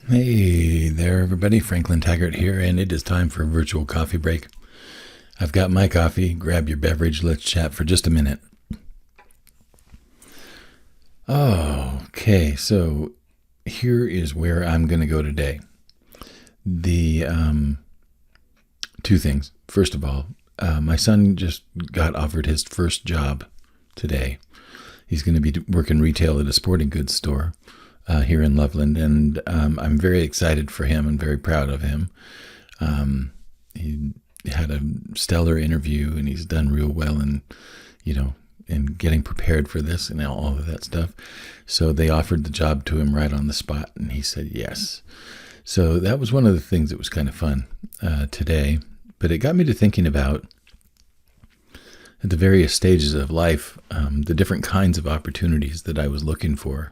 Hey there, everybody. Franklin Taggart here, and it is time for a virtual coffee break. I've got my coffee. Grab your beverage. Let's chat for just a minute. Okay, so here is where I'm going to go today. The two things. First of all, my son just got offered his first job today. He's going to be working retail at a sporting goods store here in Loveland, and I'm very excited for him and very proud of him. He had a stellar interview, and he's done real well, in getting prepared for this and all of that stuff. So they offered the job to him right on the spot, and he said yes. So that was one of the things that was kind of fun today. But it got me to thinking about at the various stages of life, the different kinds of opportunities that I was looking for.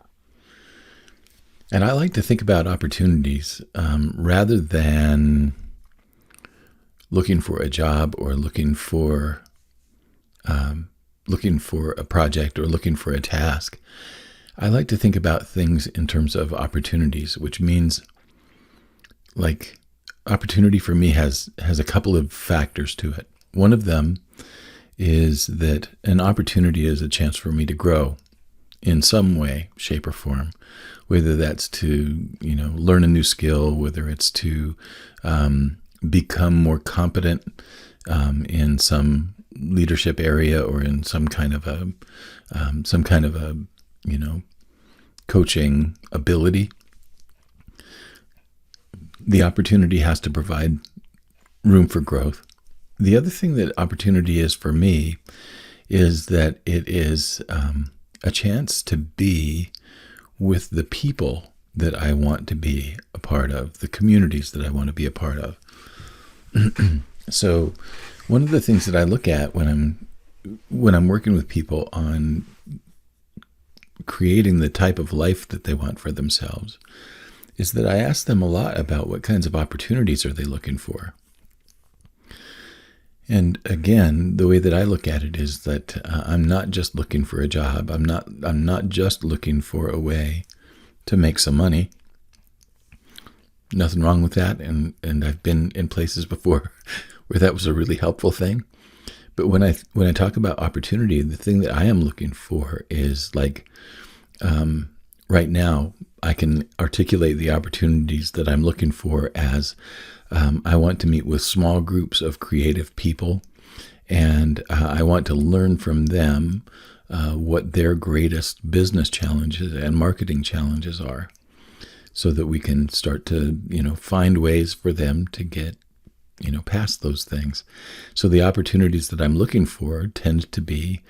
And I like to think about opportunities rather than looking for a job or looking for a project or looking for a task. I like to think about things in terms of opportunities, which means like opportunity for me has a couple of factors to it. One of them is that an opportunity is a chance for me to grow in some way, shape, or form, whether that's to, learn a new skill, whether it's to become more competent in some leadership area or in some kind of a coaching ability. The opportunity has to provide room for growth. The other thing that opportunity is for me is that it is a chance to be with the people that I want to be a part of, the communities that I want to be a part of. So one of the things that I look at when I'm working with people on creating the type of life that they want for themselves is that I ask them a lot about what kinds of opportunities are they looking for. And again, the way that I look at it is that I'm not just looking for a job. I'm not just looking for a way to make some money. Nothing wrong with that, and I've been in places before where that was a really helpful thing. But when I talk about opportunity, the thing that I am looking for is like right now I can articulate the opportunities that I'm looking for as I want to meet with small groups of creative people, and I want to learn from them what their greatest business challenges and marketing challenges are, so that we can start to, find ways for them to get, past those things. So the opportunities that I'm looking for tend to be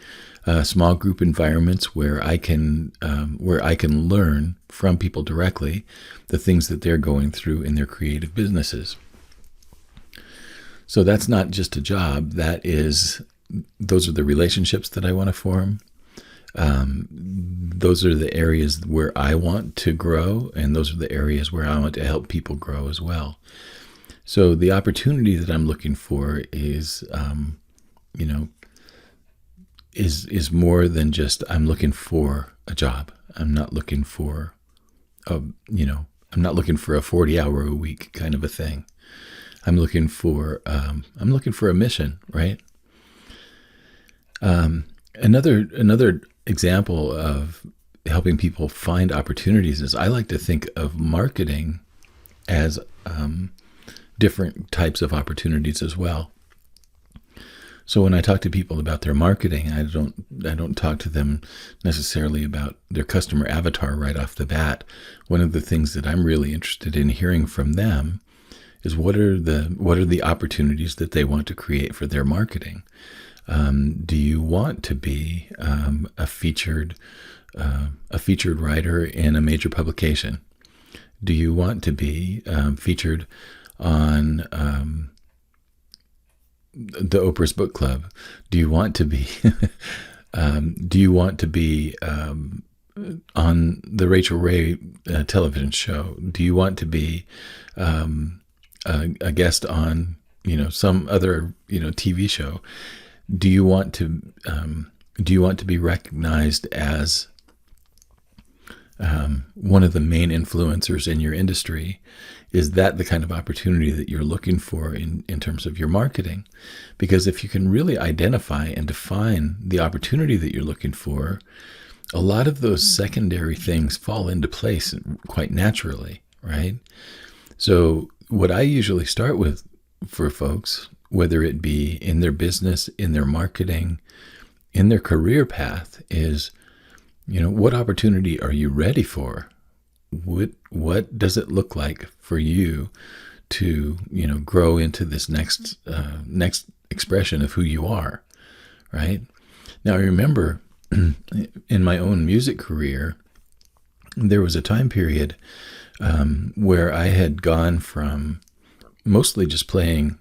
small group environments where I can learn from people directly the things that they're going through in their creative businesses. So that's not just a job. Those are the relationships that I want to form. Those are the areas where I want to grow, and those are the areas where I want to help people grow as well. So the opportunity that I'm looking for is more than just I'm looking for a job. I'm not looking for I'm not looking for a 40-hour a week kind of a thing. I'm looking for a mission, right? Another example of helping people find opportunities is I like to think of marketing as different types of opportunities as well. So when I talk to people about their marketing, I don't talk to them necessarily about their customer avatar right off the bat. One of the things that I'm really interested in hearing from them is what are the opportunities that they want to create for their marketing. Do you want to be a featured writer in a major publication? Do you want to be featured on the Oprah's Book Club? Do you want to be on the Rachel Ray television show? Do you want to be a guest on some other TV show? Do you want to be recognized as one of the main influencers in your industry, is that the kind of opportunity that you're looking for in terms of your marketing? Because if you can really identify and define the opportunity that you're looking for, a lot of those secondary things fall into place quite naturally, right? So what I usually start with for folks, whether it be in their business, in their marketing, in their career path, is, what opportunity are you ready for? What does it look like for you to, grow into this next expression of who you are, right? Now, I remember in my own music career, there was a time period where I had gone from mostly just playing,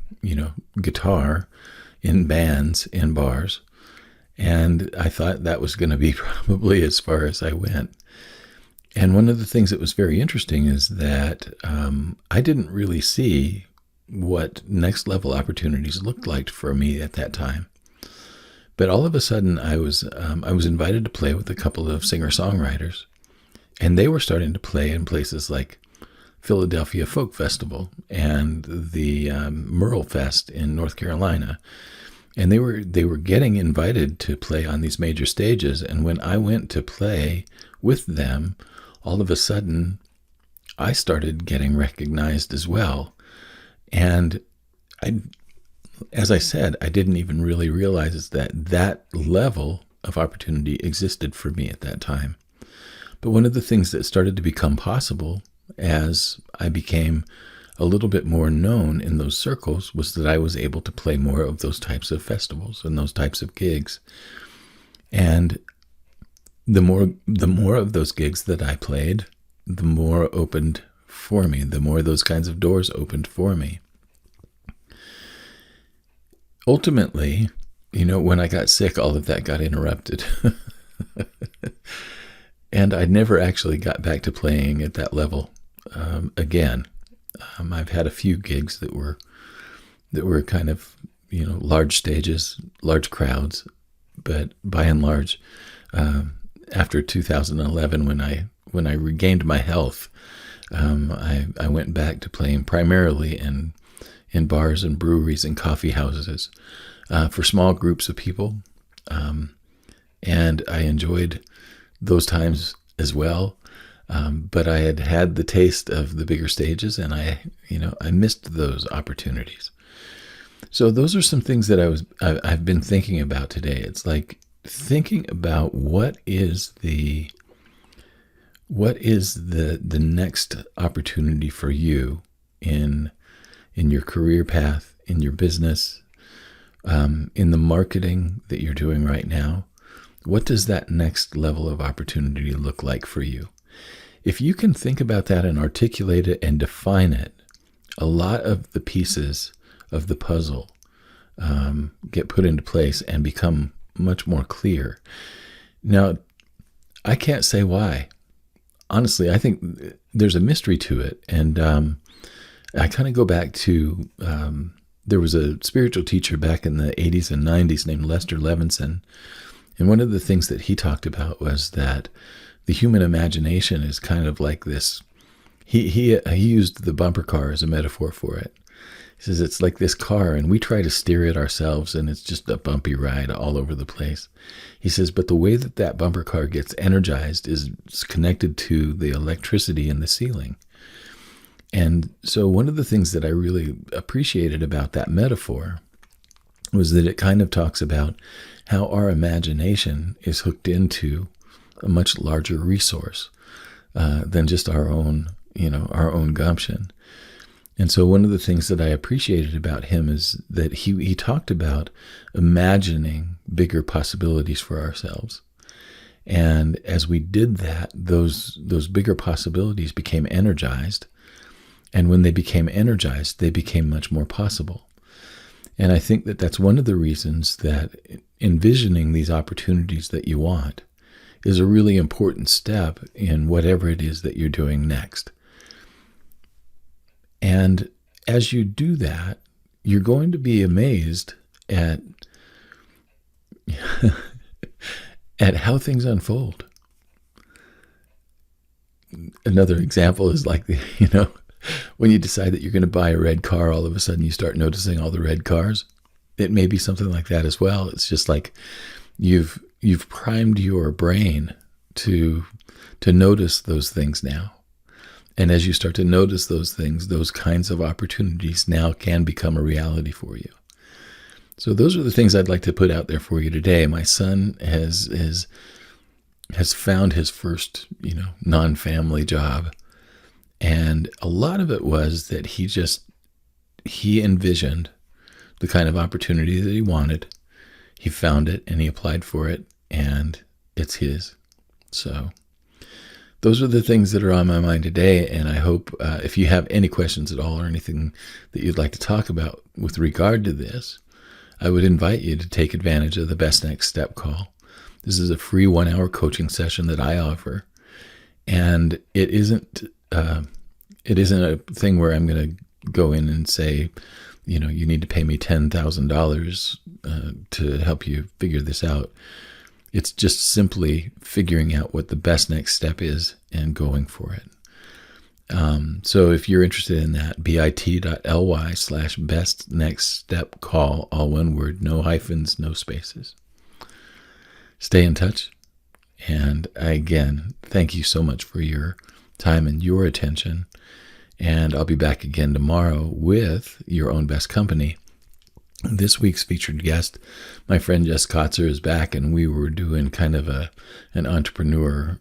guitar in bands, in bars, and I thought that was going to be probably as far as I went. And one of the things that was very interesting is that I didn't really see what next level opportunities looked like for me at that time. But all of a sudden, I was invited to play with a couple of singer-songwriters, and they were starting to play in places like Philadelphia Folk Festival and the Merle Fest in North Carolina. And they were getting invited to play on these major stages. And when I went to play with them, all of a sudden, I started getting recognized as well. And as I said, I didn't even really realize that level of opportunity existed for me at that time. But one of the things that started to become possible as I became a little bit more known in those circles was that I was able to play more of those types of festivals and those types of gigs. And the more of those gigs that I played, the more opened for me, the more those kinds of doors opened for me. Ultimately, when I got sick, all of that got interrupted. And I never actually got back to playing at that level again. I've had a few gigs that were kind of, large stages, large crowds, but by and large, after 2011, when I regained my health, I went back to playing primarily in bars and breweries and coffee houses for small groups of people, and I enjoyed those times as well. But I had the taste of the bigger stages, and I missed those opportunities. So those are some things that I've been thinking about today. It's like thinking about what is the next opportunity for you in your career path, in your business, in the marketing that you're doing right now. What does that next level of opportunity look like for you? If you can think about that and articulate it and define it, a lot of the pieces of the puzzle get put into place and become much more clear. Now, I can't say why. Honestly, I think there's a mystery to it. And I kind of go back to, there was a spiritual teacher back in the 80s and 90s named Lester Levinson. And one of the things that he talked about was that the human imagination is kind of like this. He used the bumper car as a metaphor for it. He says it's like this car, and we try to steer it ourselves, and it's just a bumpy ride all over the place. He says, but the way that bumper car gets energized is connected to the electricity in the ceiling. And so one of the things that I really appreciated about that metaphor was that it kind of talks about how our imagination is hooked into a much larger resource than just our own gumption. And so one of the things that I appreciated about him is that he talked about imagining bigger possibilities for ourselves. And as we did that, those bigger possibilities became energized. And when they became energized, they became much more possible. And I think that that's one of the reasons that envisioning these opportunities that you want is a really important step in whatever it is that you're doing next. And as you do that, you're going to be amazed at at how things unfold. Another example is like, when you decide that you're going to buy a red car, all of a sudden you start noticing all the red cars. It may be something like that as well. It's just like you've primed your brain to notice those things now. And as you start to notice those things, those kinds of opportunities now can become a reality for you. So those are the things I'd like to put out there for you today. My son has found his first, non-family job. And a lot of it was that he envisioned the kind of opportunity that he wanted. He found it and he applied for it, and it's his. So those are the things that are on my mind today. And I hope if you have any questions at all or anything that you'd like to talk about with regard to this, I would invite you to take advantage of the Best Next Step call. This is a free 1-hour coaching session that I offer. And it isn't a thing where I'm going to go in and say, you need to pay me $10,000 to help you figure this out. It's just simply figuring out what the best next step is and going for it. So if you're interested in that, bit.ly/best next step call, all one word, no hyphens, no spaces. Stay in touch. And again, thank you so much for your time and your attention. And I'll be back again tomorrow with Your Own Best Company. This week's featured guest, my friend Jess Kotzer, is back, and we were doing kind of an entrepreneur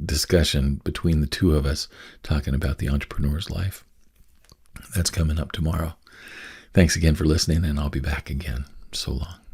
discussion between the two of us, talking about the entrepreneur's life. That's coming up tomorrow. Thanks again for listening, and I'll be back again. So long.